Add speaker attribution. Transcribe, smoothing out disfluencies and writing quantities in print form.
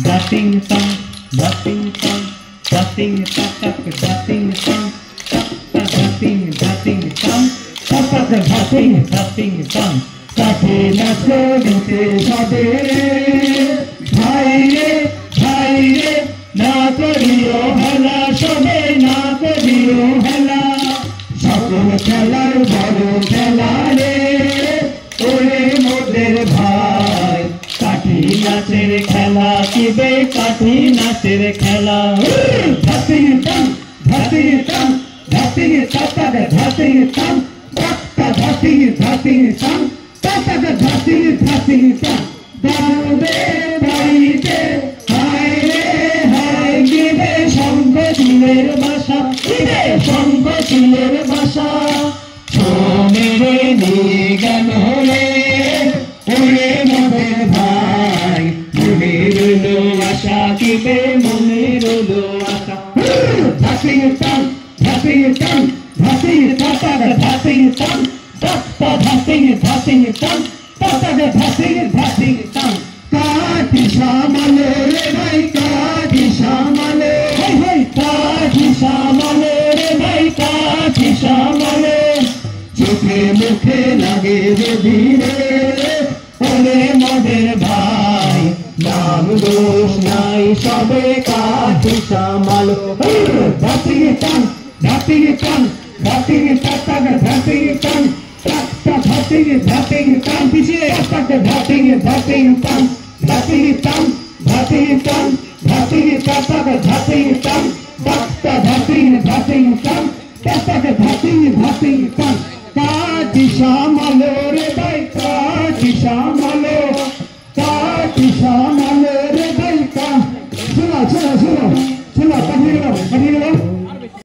Speaker 1: Dating song, dating song, dating tak tak dating song, tak tak dating song, tak tak dating song. কাঠে নাচো নিতে সবে ভাই রে না করিও হেলা সবে না করিও হেলা সকল খেলার বড় খেলা রে ওরে মোদের ভাই কাঠি নাচের খেলা কিবে কাঠি নাচের খেলা ধাতিং টাং ধাতিং টাং ধাতিং টাং ধাতিং টাং ধাতিং টাং Tata dhati dhati ta, daube baite, hai gibe shangho chiler basha, gibe shangho chiler basha. Chomere nigan hole, ore moder bhai, monero asha gibe monero asha. Dhati tang, dhati tang, dhati tata dhati tang. Tata dhating tang, tata dhating tang. Kathi shamale re bhai, kathi shamale. Hey hey, kathi shamale re bhai, kathi shamale. Chokhe mukhe lage je dhire, ore moder bhai. Naam dosh nai sobe kathi shamalo. Dhating tang, dhating tang, dhating tata dhating tang. Dhating tang piche dhating tang dhating tang dhating tang dhating tata dhating tang tata dhating tang tata dhating tang kathi shamalo re bhai kathi shamalo re bhai ka suno